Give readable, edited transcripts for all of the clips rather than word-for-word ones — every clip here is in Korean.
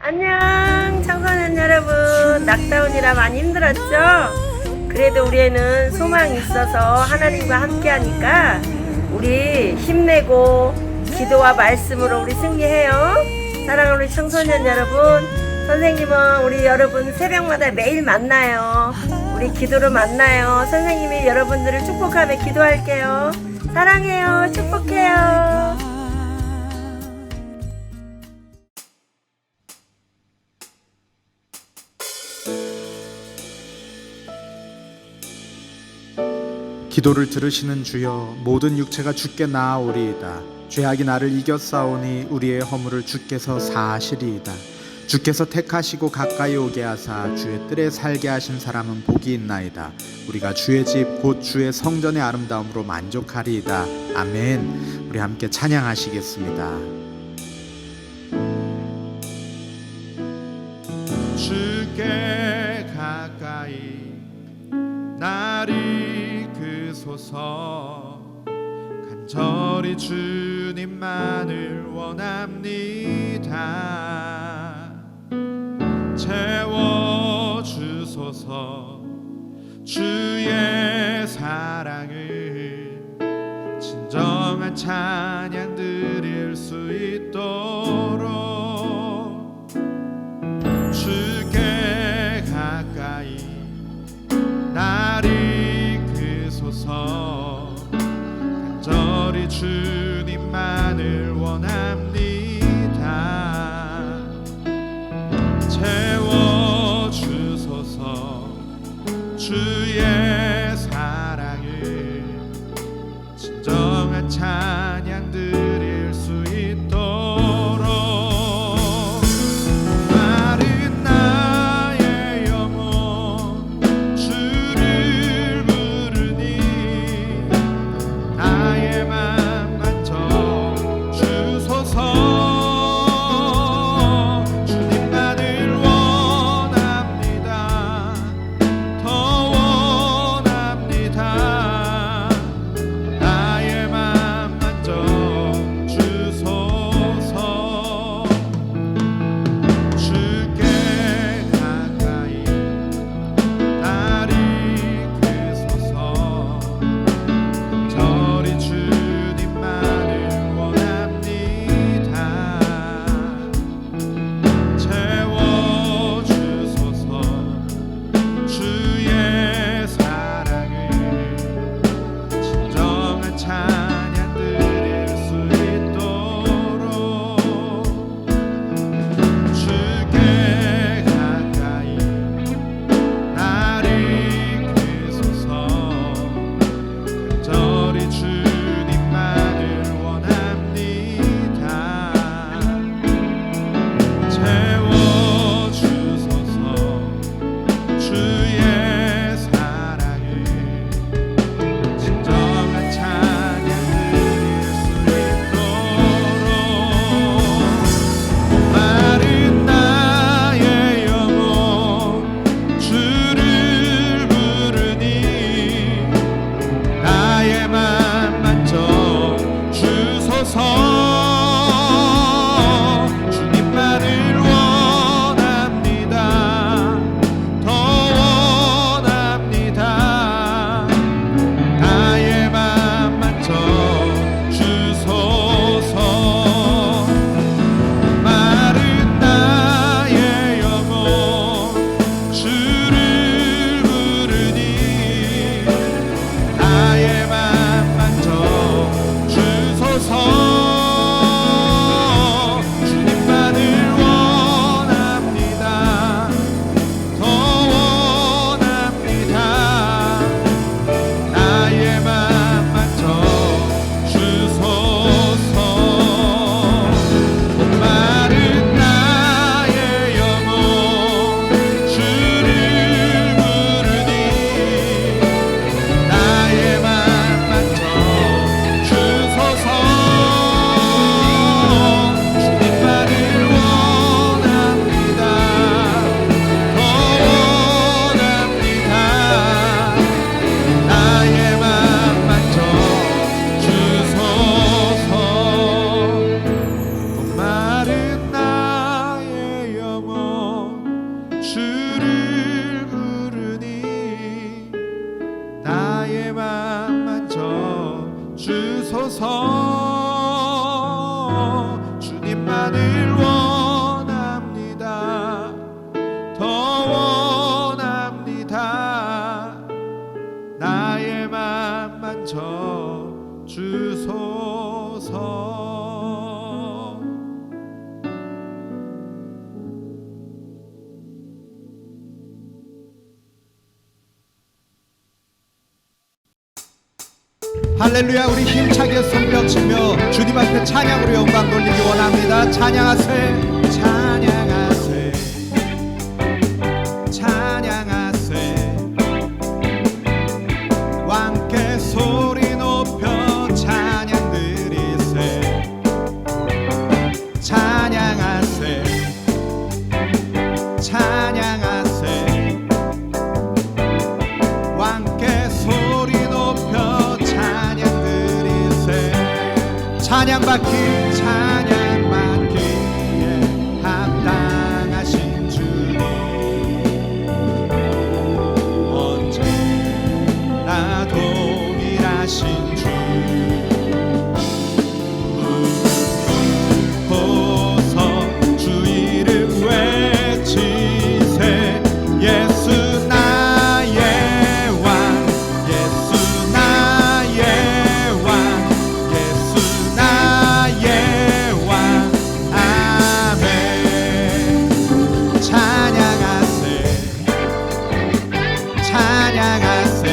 안녕 청소년 여러분, 락다운이라 많이 힘들었죠? 그래도 우리에는 소망이 있어서 하나님과 함께 하니까 우리 힘내고 기도와 말씀으로 우리 승리해요. 사랑하는 우리 청소년 여러분, 선생님은 우리 여러분 새벽마다 매일 만나요. 우리 기도로 만나요. 선생님이 여러분들을 축복하며 기도할게요. 사랑해요. 축복해요. 기도를 들으시는 주여, 모든 육체가 주께 나아오리이다. 죄악이 나를 이겼사오니 우리의 허물을 주께서 사하시리이다. 주께서 택하시고 가까이 오게 하사 주의 뜰에 살게 하신 사람은 복이 있나이다. 우리가 주의 집 곧 주의 성전의 아름다움으로 만족하리이다. 아멘. 우리 함께 찬양하시겠습니다. 주께 가까이 나를 이끄소서. 간절히 주님만을 원합니다. 채워주소서. 주의 사랑을 진정한 찬양 드릴 수 있도록 주께 가까이 나를 이끄소서. 간절히 주님만을 원합니다. 할렐루야. 우리 힘차게 손뼉치며 주님 앞에 찬양으로 영광 돌리기 원합니다. 찬양하세 찬양하세 찬양하세 왕께 소리 높여 찬양 드리세 찬양하세 찬양하세 왕께 소리 높여 찬양 드리세 찬양받기 찬양받기에 합당하신 주님 언제나 동일하신 주 보서 주 이름 외치세 예수 나의 왕 예수 나의 왕 예수 나의 왕 아멘 찬양하세 찬양하세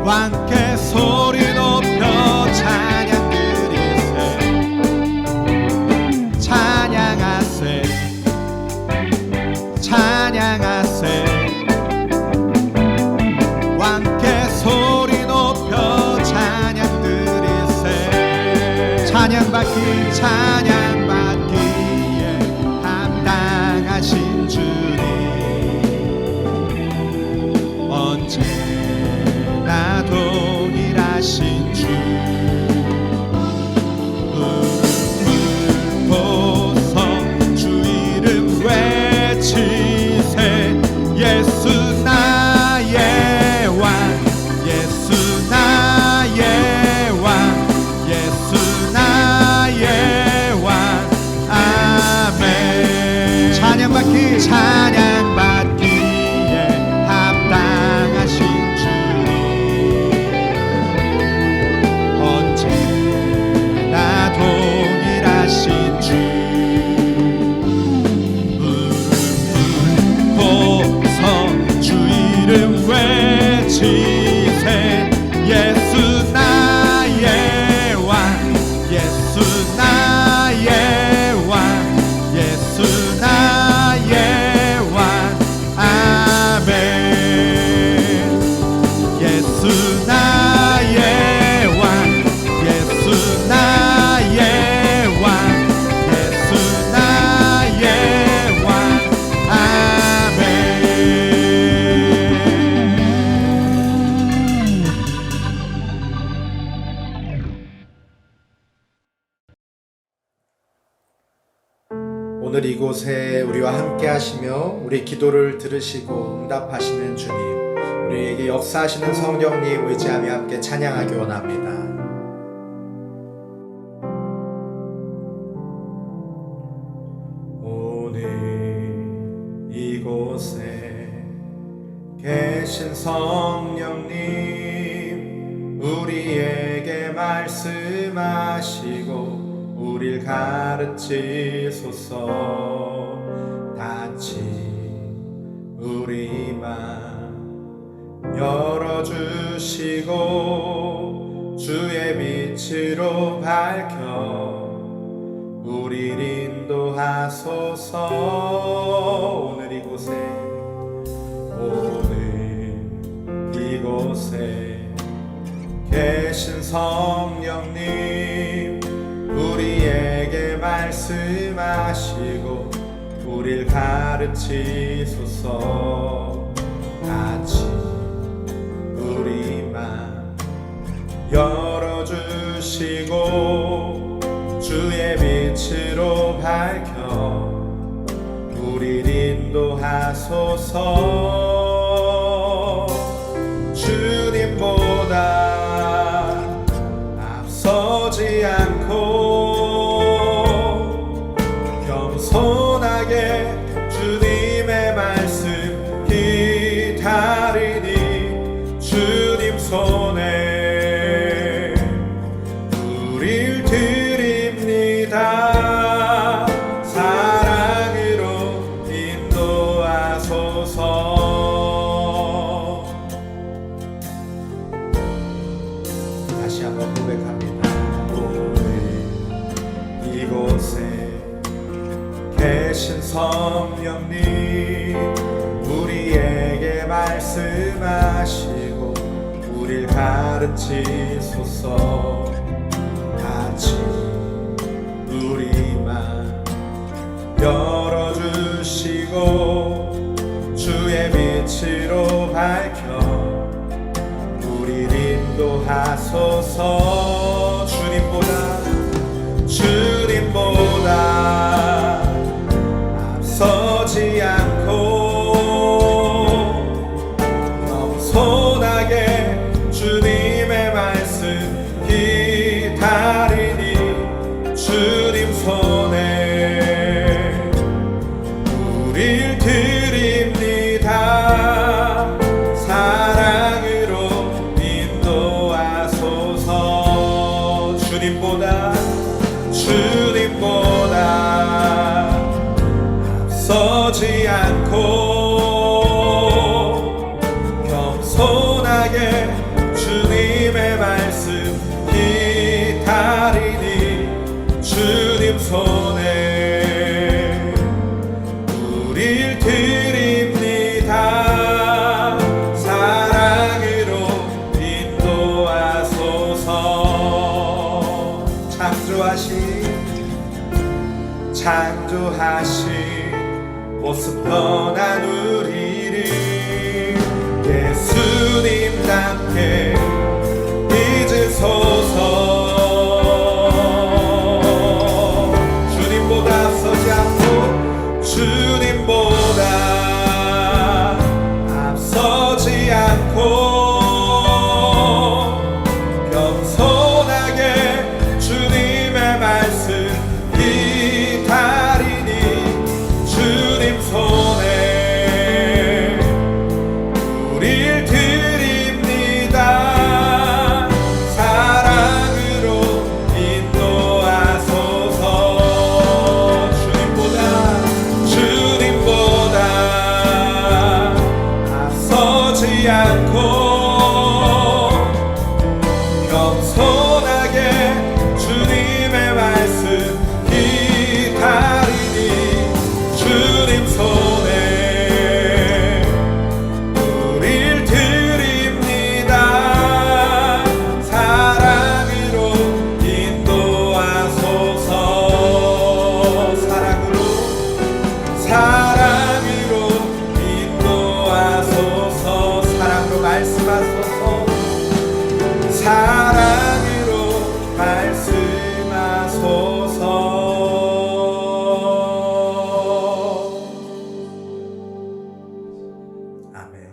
왕께 소리 높여 찬양 드리세 찬양하세 찬양하세 왕께 소리 높여 찬양 드리세 찬양받기 찬양받기에 합당하신 주님 언제나 동일하신 주 보서 주 이름 외치세 예수 나의 왕 예수 나의 왕 예수 나의 왕 아멘 찬양받기 찬양받기에 합당하신 주님 언제나 동일하신 주 보서 주 이름 외치세 예수 나의 왕 예수 나의 왕 예수 나의 왕 아멘 예수 나의 왕 예수 나의 왕 예수 나의 왕 아멘 오늘 이곳에 우리와 함께 하시며 우리 기도를 들으시고 응답하시는 주님, 우리에게 역사하시는 성령님 의지하며 함께 찬양하기 원합니다. 오늘 이곳에 계신 성령님 우리에게 말씀하시고 우릴 가르치소서. 닫힌 우리 맘 열어주시고 주의 빛으로 밝혀 우릴 인도하소서. 오늘 이곳에 계신 성령님 우리에게 말씀하시고 우릴 가르치소서. 닫힌 우리 맘 열어주시고 주의 빛으로 밝혀 우릴 인도하소서. 주님보다 앞서지 않고 겸손하게 주님의 말씀 기다리니 주님 손에 우릴 드립니다. 사랑으로 인도하소서. 이곳에 계신 성령님 우리에게 말씀하시고 우릴 가르치소서. 같이 우리만 열어주시고 주의 빛으로 밝혀 우릴 인도하소서. 주님보다 앞서지 않고 겸손하게 주님의 말씀 기다리니 주님 손에 우릴 드립니다. 사랑으로 인도하소서. 주님보다 앞서지 않고 겸손하게 주님의 말씀 기다리니 주님 손에 우릴 드립니다. 사랑으로 인도하소서. 창조하신 모습 변한 우리를 예수님답게 잊으소서. 주님보다 앞서지 않고 겸손하게 주님의 말씀 기다리니 주님 손에 우릴 드립니다. 사랑으로 인도하소서. 주님보다 앞서지 않고 겸손하게 주님의 말씀 기다리니 주님 손에 우릴 드립니다. 사랑으로 인도하소서. 사랑으로 인도하소서. 사랑으로 말씀하소서. 사랑으로 말씀하소서. 아멘.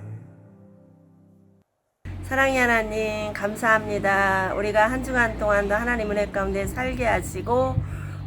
사랑의 하나님 감사합니다. 우리가 한 주간 동안도 하나님 은혜 가운데 살게 하시고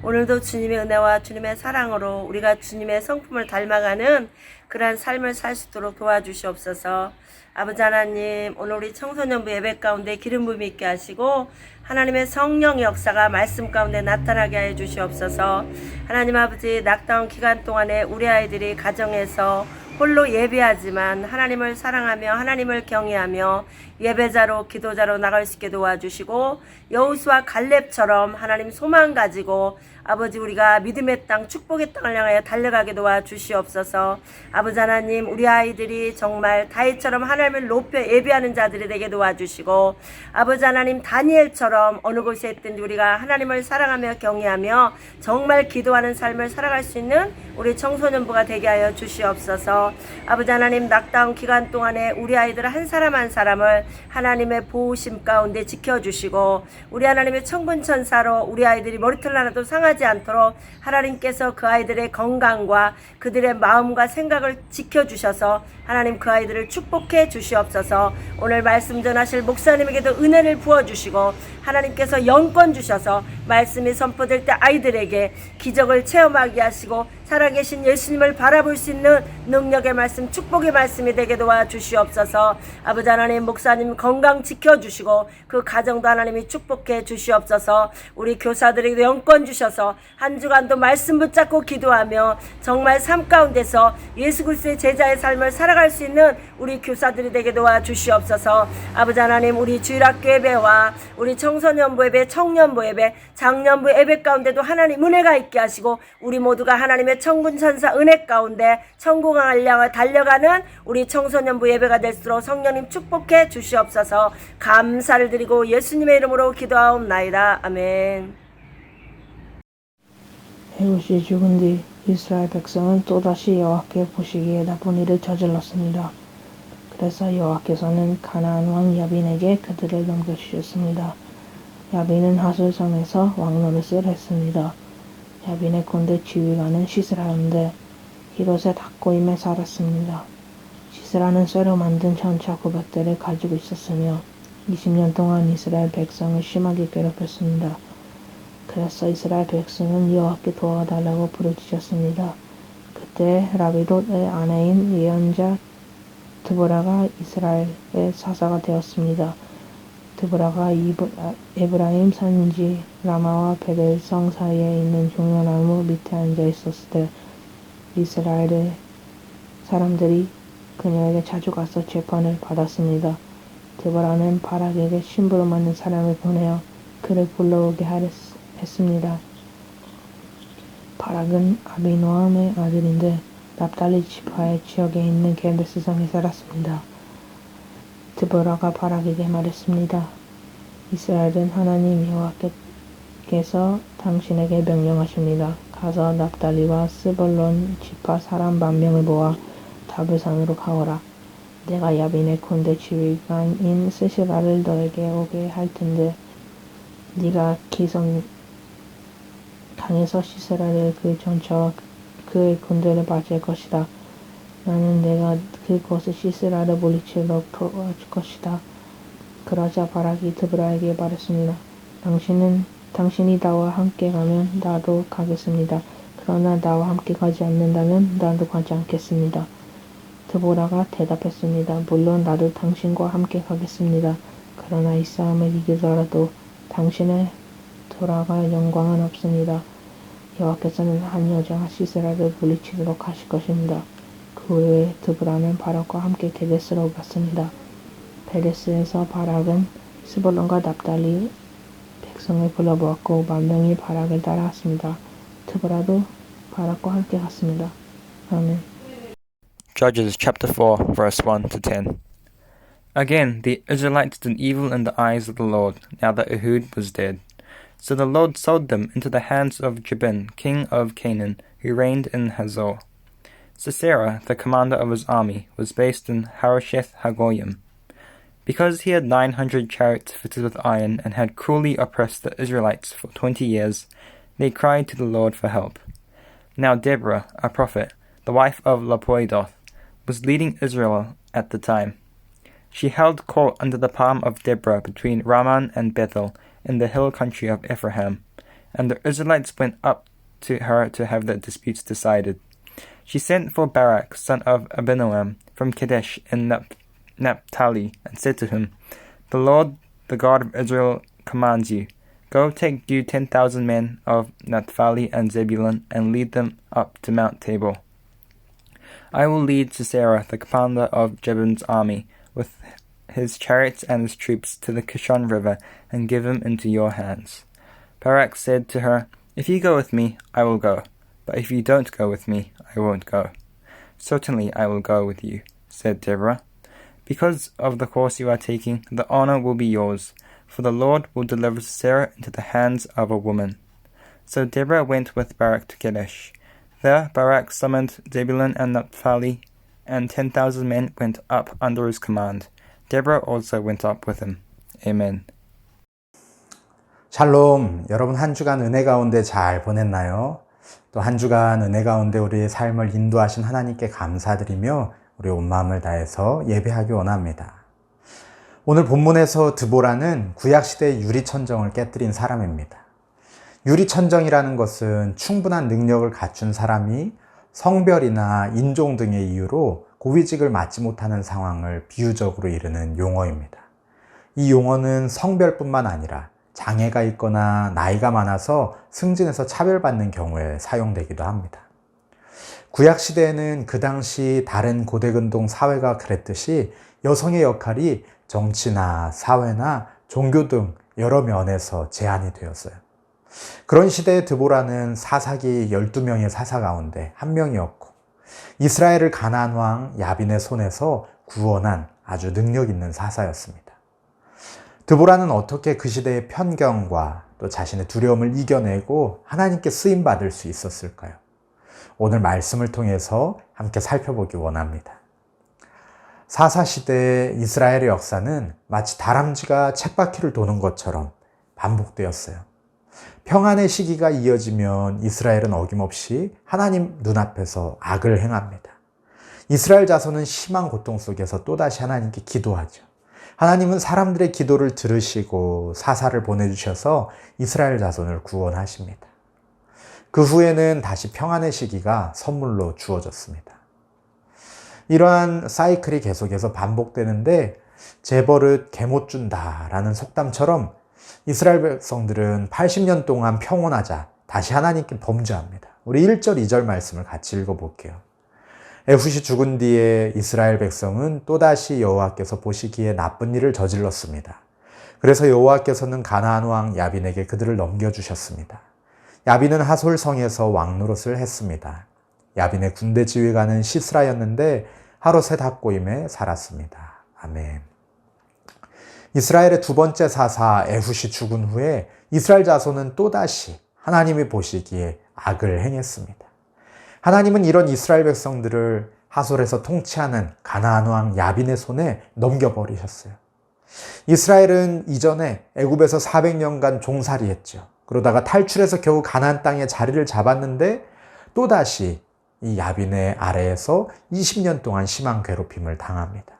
오늘도 주님의 은혜와 주님의 사랑으로 우리가 주님의 성품을 닮아가는 그러한 삶을 살 수 있도록 도와주시옵소서. 아버지 하나님, 오늘 우리 청소년부 예배 가운데 기름 부음이 있게 하시고 하나님의 성령 역사가 말씀 가운데 나타나게 하여 주시옵소서. 하나님 아버지, 낙다운 기간 동안에 우리 아이들이 가정에서 홀로 예배하지만 하나님을 사랑하며 하나님을 경외하며 예배자로 기도자로 나갈 수 있게 도와주시고 여호수아 갈렙처럼 하나님 소망 가지고 아버지 우리가 믿음의 땅 축복의 땅을 향하여 달려가게 도와주시옵소서. 아버지 하나님, 우리 아이들이 정말 다윗처럼 하나님을 높여 예배하는 자들이 되게 도와주시고 아버지 하나님, 다니엘처럼 어느 곳에 있든지 우리가 하나님을 사랑하며 경외하며 정말 기도하는 삶을 살아갈 수 있는 우리 청소년부가 되게 하여 주시옵소서. 아버지 하나님, 낙다운 기간 동안에 우리 아이들 한 사람 한 사람을 하나님의 보호심 가운데 지켜주시고 우리 하나님의 천군천사로 우리 아이들이 머리털 하나도 상하지 않도록 하나님께서 그 아이들의 건강과 그들의 마음과 생각을 지켜주셔서 하나님 그 아이들을 축복해 주시옵소서. 오늘 말씀 전하실 목사님에게도 은혜를 부어주시고 하나님께서 영권 주셔서 말씀이 선포될 때 아이들에게 기적을 체험하게 하시고 살아계신 예수님을 바라볼 수 있는 능력의 말씀, 축복의 말씀이 되게 도와주시옵소서. 아버지 하나님, 목사님 건강 지켜주시고 그 가정도 하나님이 축복해 주시옵소서. 우리 교사들에게도 영권 주셔서 한 주간도 말씀 붙잡고 기도하며 정말 삶 가운데서 예수 그리스도의 제자의 삶을 살아갈 수 있는 우리 교사들이 되게 도와주시옵소서. 아버지 하나님, 우리 주일학교 예배와 우리 청소년부 예배, 청년부 예배, 장년부 예배 가운데도 하나님 은혜가 있게 하시고 우리 모두가 하나님의 천군 천사 은혜 가운데 천국을 향해 달려가는 우리 청소년부 예배가 될수록 성령님 축복해 주시옵소서. 감사를 드리고 예수님의 이름으로 기도하옵나이다. 아멘. 헤롯이 죽은 뒤 이스라엘 백성은 또다시 여호와께 보시기에 나쁜 일을 저질렀습니다. 그래서 여호와께서는 가나안 왕 야빈에게 그들을 넘겨주셨습니다. 야빈은 하술성에서 왕노릇을 했습니다. 야빈의 꼰대 지휘관은 시스라였는데 히롯의 닭고임에 살았습니다. 시스라는 쇠로 만든 전차 900대를 가지고 있었으며 20년 동안 이스라엘 백성을 심하게 괴롭혔습니다. 그래서 이스라엘 백성은 여호와께 도와달라고 부르짖었습니다. 그때 라비롯의 아내인 예언자 드보라가 이스라엘의 사사가 되었습니다. 드보라가 에브라임 산지 라마와 베델성 사이에 있는 종려나무 밑에 앉아 있었을 때 이스라엘의 사람들이 그녀에게 자주 가서 재판을 받았습니다. 드보라는 바락에게 심부름 맞는 사람을 보내어 그를 불러오게 했습니다. 바락은 아비노함의 아들인데 납달리 지파의 지역에 있는 게데스성에 살았습니다. 드보라가 바락에게 말했습니다. 이스라엘은 하나님 여호와께서 당신에게 명령하십니다. 가서 납달리와 스불론 지파 사람 10,000명을 모아 다브산으로 가오라. 내가 야빈의 꼰대 지휘관인 스시라를 너에게 오게 할 텐데 네가 강에서 시스라를 그 전차와 그의 군대를 맞을 것이다. 나는 내가 그곳에 시스라를 물리치도록 도와줄 것이다. 그러자 바락이 드보라에게 말했습니다. 당신이 나와 함께 가면 나도 가겠습니다. 그러나 나와 함께 가지 않는다면 나도 가지 않겠습니다. 드보라가 대답했습니다. 물론 나도 당신과 함께 가겠습니다. 그러나 이 싸움을 이기더라도 당신의 돌아갈 영광은 없습니다. 여호와께서는 한 여자가 시스라를 물리치도록 하실 것입니다. 그 후에 드보라는 바락과 함께 게데스로 갔습니다. 베데스에서 바락은 스불론과 납달리 백성을 불러보았고 10,000명이 바락을 따라갔습니다. 드보라도 바락과 함께 갔습니다. 아멘. Judges chapter 4, verse 1 to 10. Again, the Israelites did evil in the eyes of the Lord, now that Ehud was dead. So the Lord sold them into the hands of Jabin, king of Canaan, who reigned in Hazor. Sisera, the commander of his army, was based in Harosheth Hagoyim. Because he had 900 chariots fitted with iron and had cruelly oppressed the Israelites for 20 years, they cried to the Lord for help. Now Deborah, a prophet, the wife of Lapoidoth, was leading Israel at the time. She held court under the palm of Deborah between Ramah and Bethel in the hill country of Ephraim, and the Israelites went up to her to have their disputes decided. She sent for Barak, son of Abinoam, from Kadesh in Naphtali, and said to him, The Lord, the God of Israel, commands you, Go take you 10,000 men of Naphtali and Zebulun, and lead them up to Mount Tabor. I will lead Sisera, the commander of Jabin's army, with his chariots and his troops to the Kishon River, and give him into your hands. Barak said to her, If you go with me, I will go, but if you don't go with me, I won't go. Certainly I will go with you, said Deborah. Because of the course you are taking, the honor will be yours, for the Lord will deliver Sisera into the hands of a woman. So Deborah went with Barak to Kadesh. There Barak summoned Zebulun and Naphtali, and 10,000 men went up under his command. Deborah also went up with him. Amen. 샬롬, 여러분 한 주간 은혜 가운데 잘 보냈나요? 또 한 주간 은혜 가운데 우리의 삶을 인도하신 하나님께 감사드리며 우리 온 마음을 다해서 예배하기 원합니다. 오늘 본문에서 드보라는 구약시대의 유리천정을 깨뜨린 사람입니다. 유리천정이라는 것은 충분한 능력을 갖춘 사람이 성별이나 인종 등의 이유로 고위직을 맡지 못하는 상황을 비유적으로 이르는 용어입니다. 이 용어는 성별뿐만 아니라 장애가 있거나 나이가 많아서 승진해서 차별받는 경우에 사용되기도 합니다. 구약시대에는 그 당시 다른 고대근동 사회가 그랬듯이 여성의 역할이 정치나 사회나 종교 등 여러 면에서 제한이 되었어요. 그런 시대에 드보라는 사사기 12명의 사사 가운데 한 명이었고 이스라엘을 가나안 왕 야빈의 손에서 구원한 아주 능력 있는 사사였습니다. 드보라는 어떻게 그 시대의 편견과 또 자신의 두려움을 이겨내고 하나님께 쓰임받을 수 있었을까요? 오늘 말씀을 통해서 함께 살펴보기 원합니다. 사사시대의 이스라엘의 역사는 마치 다람쥐가 쳇바퀴를 도는 것처럼 반복되었어요. 평안의 시기가 이어지면 이스라엘은 어김없이 하나님 눈앞에서 악을 행합니다. 이스라엘 자손은 심한 고통 속에서 또다시 하나님께 기도하죠. 하나님은 사람들의 기도를 들으시고 사사를 보내주셔서 이스라엘 자손을 구원하십니다. 그 후에는 다시 평안의 시기가 선물로 주어졌습니다. 이러한 사이클이 계속해서 반복되는데 재벌은 개못 준다라는 속담처럼 이스라엘 백성들은 80년 동안 평온하자 다시 하나님께 범죄합니다. 우리 1절, 2절 말씀을 같이 읽어볼게요. 에훗이 죽은 뒤에 이스라엘 백성은 또다시 여호와께서 보시기에 나쁜 일을 저질렀습니다. 그래서 여호와께서는 가나안 왕 야빈에게 그들을 넘겨주셨습니다. 야빈은 하솔성에서 왕노릇을 했습니다. 야빈의 군대 지휘관은 시스라였는데 하롯의 닭고임에 살았습니다. 아멘. 이스라엘의 두 번째 사사 에훗이 죽은 후에 이스라엘 자손은 또다시 하나님이 보시기에 악을 행했습니다. 하나님은 이런 이스라엘 백성들을 하솔에서 통치하는 가나안 왕 야빈의 손에 넘겨버리셨어요. 이스라엘은 이전에 애굽에서 400년간 종살이했죠. 그러다가 탈출해서 겨우 가나안 땅에 자리를 잡았는데 또다시 이 야빈의 아래에서 20년 동안 심한 괴롭힘을 당합니다.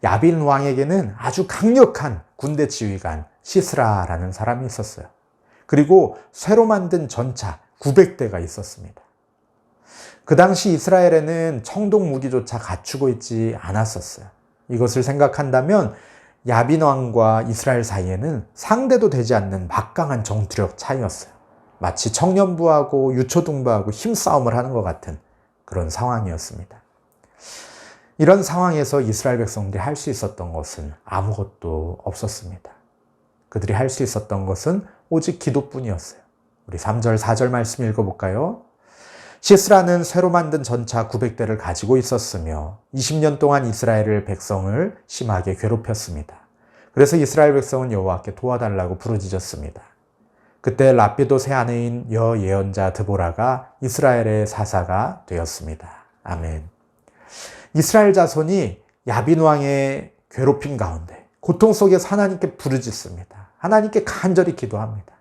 야빈 왕에게는 아주 강력한 군대 지휘관 시스라라는 사람이 있었어요. 그리고 쇠로 만든 전차 900대가 있었습니다. 그 당시 이스라엘에는 청동 무기조차 갖추고 있지 않았었어요. 이것을 생각한다면 야빈 왕과 이스라엘 사이에는 상대도 되지 않는 막강한 정투력 차이였어요. 마치 청년부하고 유초등부하고 힘싸움을 하는 것 같은 그런 상황이었습니다. 이런 상황에서 이스라엘 백성들이 할 수 있었던 것은 아무것도 없었습니다. 그들이 할 수 있었던 것은 오직 기도뿐이었어요. 우리 3절, 4절 말씀 읽어볼까요? 시스라는 쇠로 만든 전차 900대를 가지고 있었으며 20년 동안 이스라엘 백성을 심하게 괴롭혔습니다. 그래서 이스라엘 백성은 여호와께 도와달라고 부르짖었습니다. 그때 라피도의 아내인 여예언자 드보라가 이스라엘의 사사가 되었습니다. 아멘. 이스라엘 자손이 야빈 왕의 괴롭힘 가운데 고통 속에서 하나님께 부르짖습니다. 하나님께 간절히 기도합니다.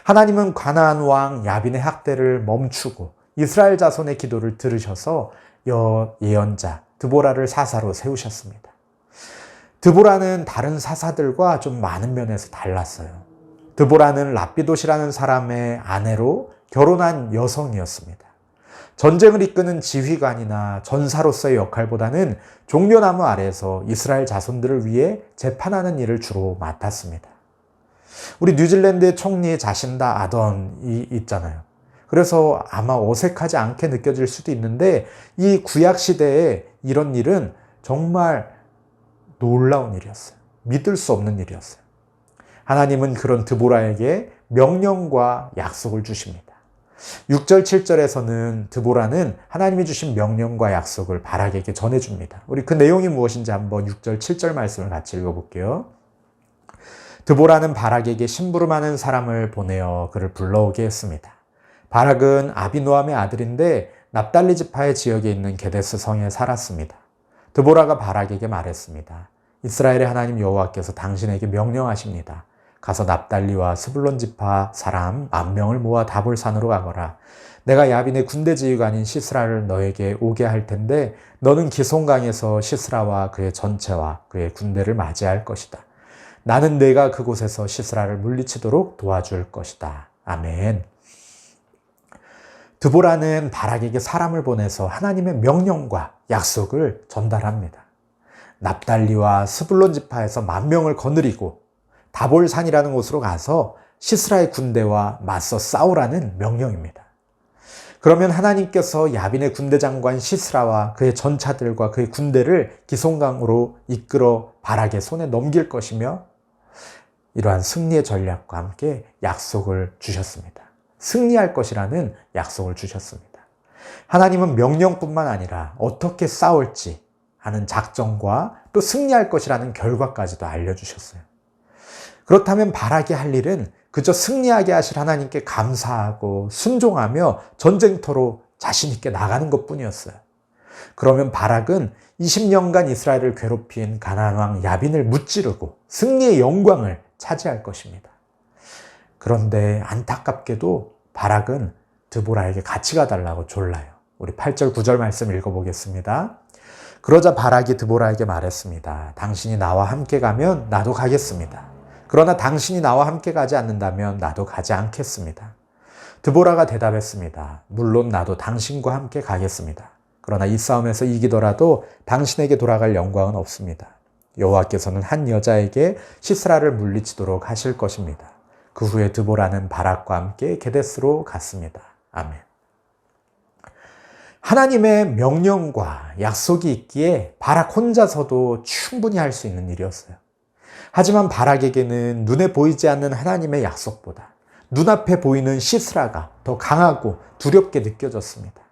하나님은 가나안 왕 야빈의 학대를 멈추고 이스라엘 자손의 기도를 들으셔서 예언자 드보라를 사사로 세우셨습니다. 드보라는 다른 사사들과 좀 많은 면에서 달랐어요. 드보라는 라피도시라는 사람의 아내로 결혼한 여성이었습니다. 전쟁을 이끄는 지휘관이나 전사로서의 역할보다는 종려나무 아래에서 이스라엘 자손들을 위해 재판하는 일을 주로 맡았습니다. 우리 뉴질랜드의 총리 자신다 아던이 있잖아요. 그래서 아마 어색하지 않게 느껴질 수도 있는데 이 구약시대에 이런 일은 정말 놀라운 일이었어요. 믿을 수 없는 일이었어요. 하나님은 그런 드보라에게 명령과 약속을 주십니다. 6절, 7절에서는 드보라는 하나님이 주신 명령과 약속을 바락에게 전해줍니다. 우리 그 내용이 무엇인지 한번 6절, 7절 말씀을 같이 읽어볼게요. 드보라는 바락에게 심부름하는 사람을 보내어 그를 불러오게 했습니다. 바락은 아비노함의 아들인데 납달리 지파의 지역에 있는 게데스 성에 살았습니다. 드보라가 바락에게 말했습니다. 이스라엘의 하나님 여호와께서 당신에게 명령하십니다. 가서 납달리와 스불론 지파 사람 10,000명을 모아 다볼산으로 가거라. 내가 야빈의 군대 지휘관인 시스라를 너에게 오게 할 텐데 너는 기송강에서 시스라와 그의 전체와 그의 군대를 맞이할 것이다. 나는 내가 그곳에서 시스라를 물리치도록 도와줄 것이다. 아멘. 드보라는 바락에게 사람을 보내서 하나님의 명령과 약속을 전달합니다. 납달리와 스불론 지파에서 10,000명을 거느리고 다볼산이라는 곳으로 가서 시스라의 군대와 맞서 싸우라는 명령입니다. 그러면 하나님께서 야빈의 군대 장관 시스라와 그의 전차들과 그의 군대를 기송강으로 이끌어 바락의 손에 넘길 것이며 이러한 승리의 전략과 함께 약속을 주셨습니다. 승리할 것이라는 약속을 주셨습니다. 하나님은 명령뿐만 아니라 어떻게 싸울지 하는 작전과 또 승리할 것이라는 결과까지도 알려주셨어요. 그렇다면 바락이 할 일은 그저 승리하게 하실 하나님께 감사하고 순종하며 전쟁터로 자신 있게 나가는 것뿐이었어요. 그러면 바락은 20년간 이스라엘을 괴롭힌 가나안 왕 야빈을 무찌르고 승리의 영광을 차지할 것입니다. 그런데 안타깝게도 바락은 드보라에게 같이 가달라고 졸라요. 우리 8절 9절 말씀 읽어보겠습니다. 그러자 바락이 드보라에게 말했습니다. 당신이 나와 함께 가면 나도 가겠습니다. 그러나 당신이 나와 함께 가지 않는다면 나도 가지 않겠습니다. 드보라가 대답했습니다. 물론 나도 당신과 함께 가겠습니다. 그러나 이 싸움에서 이기더라도 당신에게 돌아갈 영광은 없습니다. 여호와께서는 한 여자에게 시스라를 물리치도록 하실 것입니다. 그 후에 드보라는 바락과 함께 게데스로 갔습니다. 아멘. 하나님의 명령과 약속이 있기에 바락 혼자서도 충분히 할 수 있는 일이었어요. 하지만 바락에게는 눈에 보이지 않는 하나님의 약속보다 눈앞에 보이는 시스라가 더 강하고 두렵게 느껴졌습니다.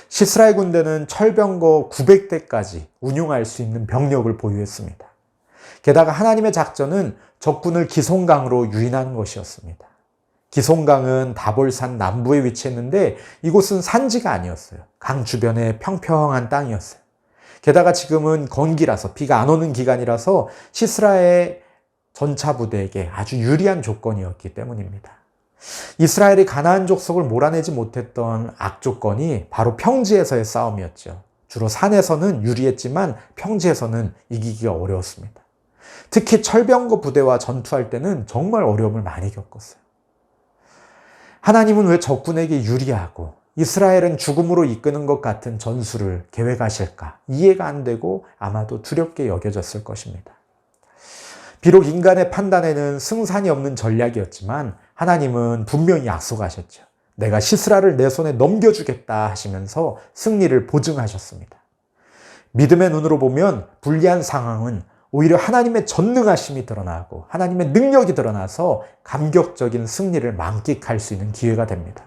시스라의 군대는 철병거 900대까지 운용할 수 있는 병력을 보유했습니다. 게다가 하나님의 작전은 적군을 기송강으로 유인하는 것이었습니다. 기송강은 다볼산 남부에 위치했는데 이곳은 산지가 아니었어요. 강 주변에 평평한 땅이었어요. 게다가 지금은 건기라서 비가 안 오는 기간이라서 시스라의 전차 부대에게 아주 유리한 조건이었기 때문입니다. 이스라엘이 가나안 족속을 몰아내지 못했던 악조건이 바로 평지에서의 싸움이었죠. 주로 산에서는 유리했지만 평지에서는 이기기가 어려웠습니다. 특히 철병거 부대와 전투할 때는 정말 어려움을 많이 겪었어요. 하나님은 왜 적군에게 유리하고 이스라엘은 죽음으로 이끄는 것 같은 전술을 계획하실까? 이해가 안 되고 아마도 두렵게 여겨졌을 것입니다. 비록 인간의 판단에는 승산이 없는 전략이었지만 하나님은 분명히 약속하셨죠. 내가 시스라를 내 손에 넘겨주겠다 하시면서 승리를 보증하셨습니다. 믿음의 눈으로 보면 불리한 상황은 오히려 하나님의 전능하심이 드러나고 하나님의 능력이 드러나서 감격적인 승리를 만끽할 수 있는 기회가 됩니다.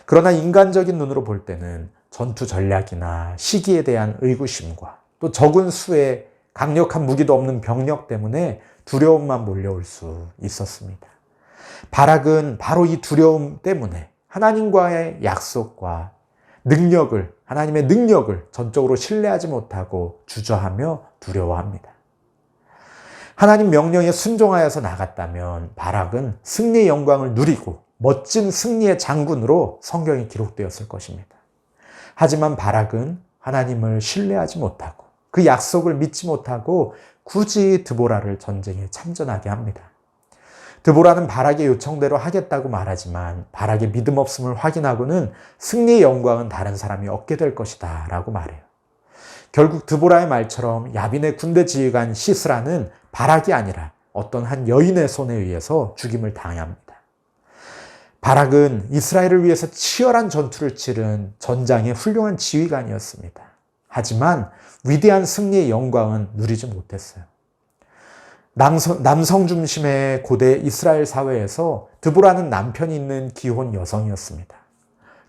그러나 인간적인 눈으로 볼 때는 전투 전략이나 시기에 대한 의구심과 또 적은 수의 강력한 무기도 없는 병력 때문에 두려움만 몰려올 수 있었습니다. 바락은 바로 이 두려움 때문에 하나님과의 약속과 능력을, 하나님의 능력을 전적으로 신뢰하지 못하고 주저하며 두려워합니다. 하나님 명령에 순종하여서 나갔다면 바락은 승리의 영광을 누리고 멋진 승리의 장군으로 성경에 기록되었을 것입니다. 하지만 바락은 하나님을 신뢰하지 못하고 그 약속을 믿지 못하고 굳이 드보라를 전쟁에 참전하게 합니다. 드보라는 바락의 요청대로 하겠다고 말하지만 바락의 믿음 없음을 확인하고는 승리의 영광은 다른 사람이 얻게 될 것이다 라고 말해요. 결국 드보라의 말처럼 야빈의 군대 지휘관 시스라는 바락이 아니라 어떤 한 여인의 손에 의해서 죽임을 당합니다. 바락은 이스라엘을 위해서 치열한 전투를 치른 전장의 훌륭한 지휘관이었습니다. 하지만 위대한 승리의 영광은 누리지 못했어요. 남성 중심의 고대 이스라엘 사회에서 드보라는 남편이 있는 기혼 여성이었습니다.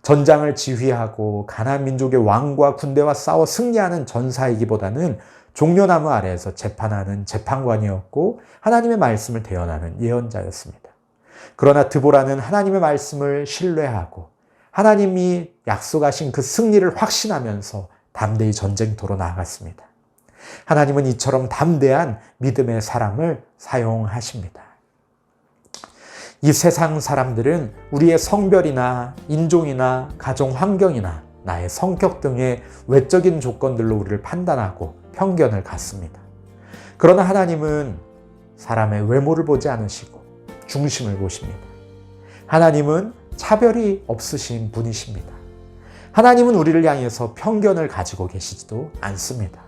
전장을 지휘하고 가나안 민족의 왕과 군대와 싸워 승리하는 전사이기보다는 종려나무 아래에서 재판하는 재판관이었고 하나님의 말씀을 대언하는 예언자였습니다. 그러나 드보라는 하나님의 말씀을 신뢰하고 하나님이 약속하신 그 승리를 확신하면서 담대히 전쟁터로 나아갔습니다. 하나님은 이처럼 담대한 믿음의 사람을 사용하십니다. 이 세상 사람들은 우리의 성별이나 인종이나 가정 환경이나 나의 성격 등의 외적인 조건들로 우리를 판단하고 편견을 갖습니다. 그러나 하나님은 사람의 외모를 보지 않으시고 중심을 보십니다. 하나님은 차별이 없으신 분이십니다. 하나님은 우리를 향해서 편견을 가지고 계시지도 않습니다.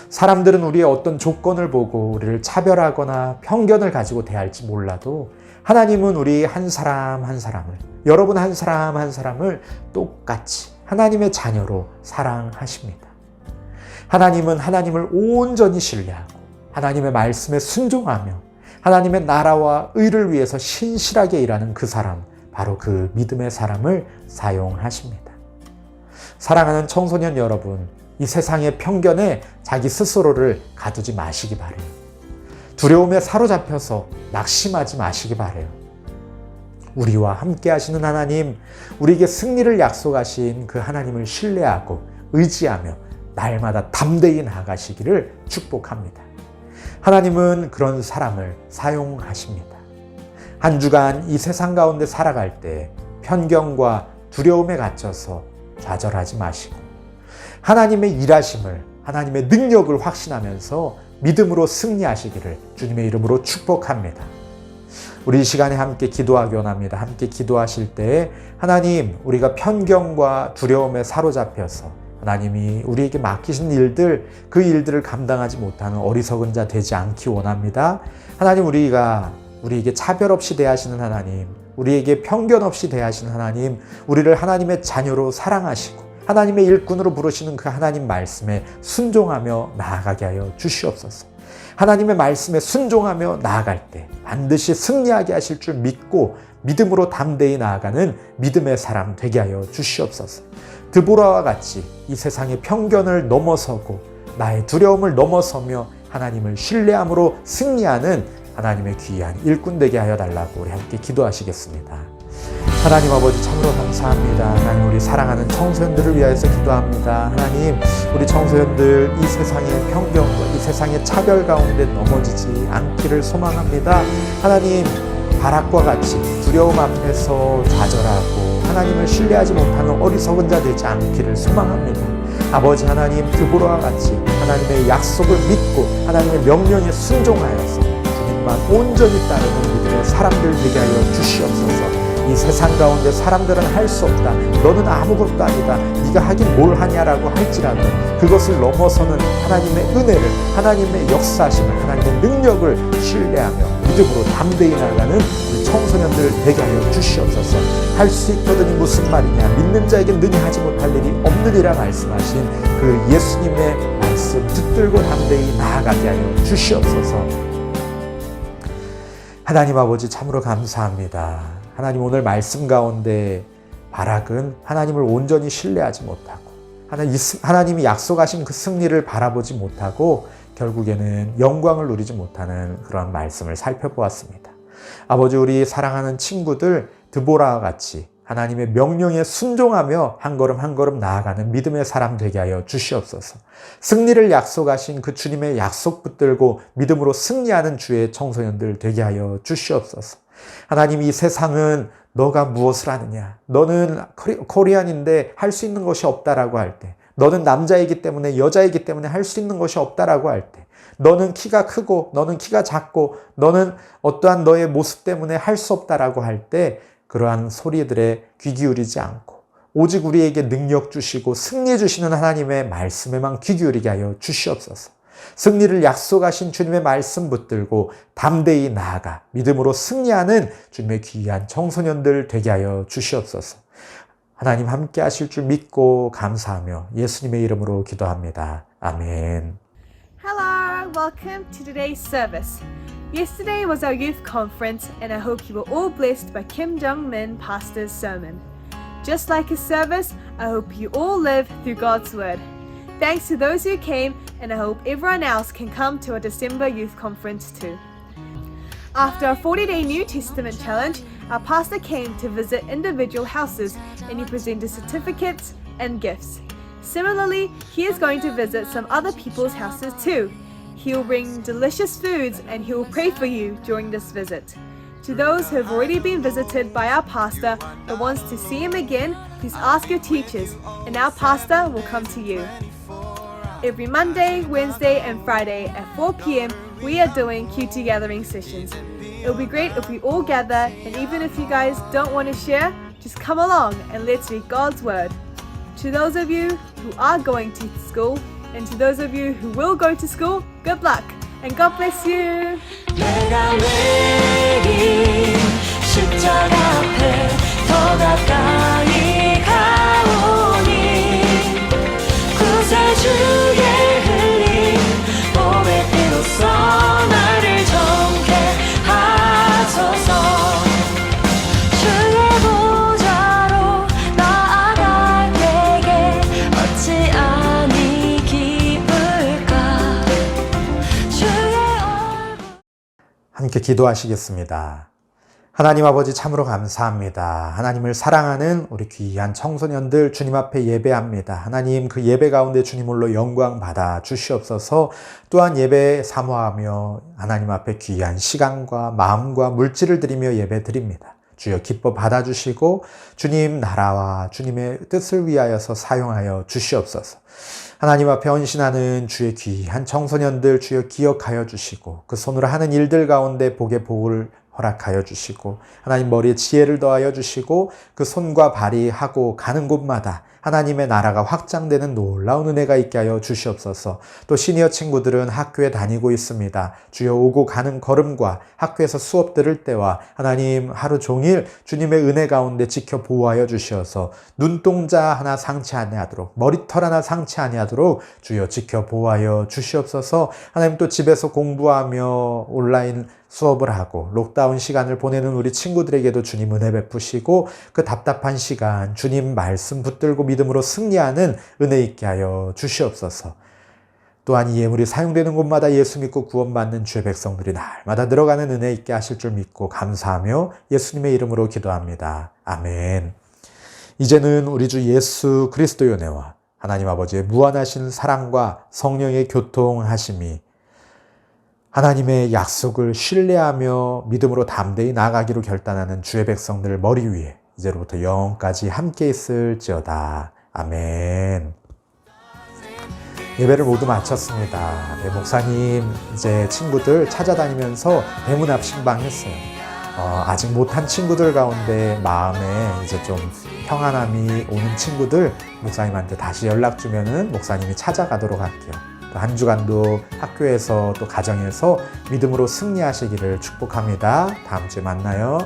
사람들은 우리의 어떤 조건을 보고 우리를 차별하거나 편견을 가지고 대할지 몰라도 하나님은 우리 한 사람 한 사람을, 여러분 한 사람 한 사람을 똑같이 하나님의 자녀로 사랑하십니다. 하나님은 하나님을 온전히 신뢰하고 하나님의 말씀에 순종하며 하나님의 나라와 의를 위해서 신실하게 일하는 그 사람, 바로 그 믿음의 사람을 사용하십니다. 사랑하는 청소년 여러분, 이 세상의 편견에 자기 스스로를 가두지 마시기 바래요. 두려움에 사로잡혀서 낙심하지 마시기 바래요. 우리와 함께 하시는 하나님, 우리에게 승리를 약속하신 그 하나님을 신뢰하고 의지하며 날마다 담대히 나아가시기를 축복합니다. 하나님은 그런 사람을 사용하십니다. 한 주간 이 세상 가운데 살아갈 때 편견과 두려움에 갇혀서 좌절하지 마시고 하나님의 일하심을, 하나님의 능력을 확신하면서 믿음으로 승리하시기를 주님의 이름으로 축복합니다. 우리 이 시간에 함께 기도하기 원합니다. 함께 기도하실 때 하나님, 우리가 편견과 두려움에 사로잡혀서 하나님이 우리에게 맡기신 일들, 그 일들을 감당하지 못하는 어리석은 자 되지 않기 원합니다. 하나님, 우리에게 차별 없이 대하시는 하나님, 우리에게 편견 없이 대하시는 하나님, 우리를 하나님의 자녀로 사랑하시고 하나님의 일꾼으로 부르시는 그 하나님 말씀에 순종하며 나아가게 하여 주시옵소서. 하나님의 말씀에 순종하며 나아갈 때 반드시 승리하게 하실 줄 믿고 믿음으로 담대히 나아가는 믿음의 사람 되게 하여 주시옵소서. 드보라와 같이 이 세상의 편견을 넘어서고 나의 두려움을 넘어서며 하나님을 신뢰함으로 승리하는 하나님의 귀한 일꾼 되게 하여 달라고 우리 함께 기도하시겠습니다. 하나님 아버지, 참으로 감사합니다. 하나님, 우리 사랑하는 청소년들을 위하여서 기도합니다. 하나님, 우리 청소년들 이 세상의 편견과 이 세상의 차별 가운데 넘어지지 않기를 소망합니다. 하나님, 바락과 같이 두려움 앞에서 좌절하고 하나님을 신뢰하지 못하는 어리석은 자 되지 않기를 소망합니다. 아버지 하나님, 드보라와 같이 하나님의 약속을 믿고 하나님의 명령에 순종하여서 주님만 온전히 따르는 믿음의 사람들 되게 하여 주시옵소서. 이 세상 가운데 사람들은 할 수 없다, 너는 아무것도 아니다, 네가 하긴 뭘 하냐라고 할지라도 그것을 넘어서는 하나님의 은혜를, 하나님의 역사심을, 하나님의 능력을 신뢰하며 믿음으로 담대히 나아가는 우리 청소년들 되게 하여 주시옵소서. 할 수 있거든이 무슨 말이냐, 믿는 자에게 능히 하지 못할 일이 없느니라 말씀하신 그 예수님의 말씀 붙들고 담대히 나아가게 하여 주시옵소서. 하나님 아버지, 참으로 감사합니다. 하나님, 오늘 말씀 가운데 바락은 하나님을 온전히 신뢰하지 못하고 하나님이 약속하신 그 승리를 바라보지 못하고 결국에는 영광을 누리지 못하는 그런 말씀을 살펴보았습니다. 아버지, 우리 사랑하는 친구들 드보라와 같이 하나님의 명령에 순종하며 한 걸음 한 걸음 나아가는 믿음의 사람 되게 하여 주시옵소서. 승리를 약속하신 그 주님의 약속 붙들고 믿음으로 승리하는 주의 청소년들 되게 하여 주시옵소서. 하나님, 이 세상은 너가 무엇을 하느냐, 너는 코리안인데 할 수 있는 것이 없다라고 할 때, 너는 남자이기 때문에 여자이기 때문에 할 수 있는 것이 없다라고 할 때, 너는 키가 크고 너는 키가 작고 너는 어떠한 너의 모습 때문에 할 수 없다라고 할 때 그러한 소리들에 귀 기울이지 않고 오직 우리에게 능력 주시고 승리 주시는 하나님의 말씀에만 귀 기울이게 하여 주시옵소서. 승리를 약속하신 주님의 말씀 붙들고 담대히 나아가 믿음으로 승리하는 주님의 귀한 청소년들 되게 하여 주시옵소서. 하나님 함께 하실 줄 믿고 감사하며 예수님의 이름으로 기도합니다. 아멘. Hello, welcome to today's service. Yesterday was our youth conference and I hope you were all blessed by Kim Jong-min pastor's sermon. Just like his service, I hope you all live through God's word. Thanks to those who came, and I hope everyone else can come to our December youth conference too. After our 40-day New Testament challenge, our pastor came to visit individual houses and he presented certificates and gifts. Similarly, he is going to visit some other people's houses too. He will bring delicious foods and he will pray for you during this visit. To those who have already been visited by our pastor but wants to see him again, please ask your teachers and our pastor will come to you. Every Monday, Wednesday and Friday at 4 p.m. we are doing QT gathering sessions. It will be great if we all gather, and even if you guys don't want to share, just come along and let's read God's word. To those of you who are going to school and to those of you who will go to school, good luck and God bless you. 내가 왜 이 십자가 앞에 더 가까이 가오니 구세주의 흘린 몸의 피로써 나를 정케 하소서. 주의 보좌로 나아갈 때에 어찌하니 기쁠까. 주의 얼굴 함께 기도하시겠습니다. 하나님 아버지 참으로 감사합니다. 하나님을 사랑하는 우리 귀한 청소년들 주님 앞에 예배합니다. 하나님 그 예배 가운데 주님 홀로 영광 받아 주시옵소서. 또한 예배 사모하며 하나님 앞에 귀한 시간과 마음과 물질을 드리며 예배 드립니다. 주여 기뻐 받아주시고 주님 나라와 주님의 뜻을 위하여서 사용하여 주시옵소서. 하나님 앞에 헌신하는 주의 귀한 청소년들 주여 기억하여 주시고 그 손으로 하는 일들 가운데 복의 복을 허락하여 주시고 하나님 머리에 지혜를 더하여 주시고 그 손과 발이 하고 가는 곳마다 하나님의 나라가 확장되는 놀라운 은혜가 있게 하여 주시옵소서. 또 시니어 친구들은 학교에 다니고 있습니다. 주여 오고 가는 걸음과 학교에서 수업 들을 때와 하나님 하루 종일 주님의 은혜 가운데 지켜 보호하여 주시어서 눈동자 하나 상치 아니하도록 머리털 하나 상치 아니하도록 주여 지켜 보호하여 주시옵소서. 하나님 또 집에서 공부하며 온라인 수업을 하고 록다운 시간을 보내는 우리 친구들에게도 주님 은혜 베푸시고 그 답답한 시간 주님 말씀 붙들고 믿음으로 승리하는 은혜 있게 하여 주시옵소서. 또한 이 예물이 사용되는 곳마다 예수 믿고 구원받는 주의 백성들이 날마다 늘어가는 은혜 있게 하실 줄 믿고 감사하며 예수님의 이름으로 기도합니다. 아멘. 이제는 우리 주 예수 그리스도의 은혜와 하나님 아버지의 무한하신 사랑과 성령의 교통하심이 하나님의 약속을 신뢰하며 믿음으로 담대히 나아가기로 결단하는 주의 백성들 머리 위에 이제로부터 영원까지 함께 있을지어다. 아멘. 예배를 모두 마쳤습니다. 네, 목사님 이제 친구들 찾아다니면서 대문 앞 신방했어요. 아직 못한 친구들 가운데 마음에 이제 좀 평안함이 오는 친구들 목사님한테 다시 연락 주면은 목사님이 찾아가도록 할게요. 한 주간도 학교에서 또 가정에서 믿음으로 승리하시기를 축복합니다. 다음 주에 만나요.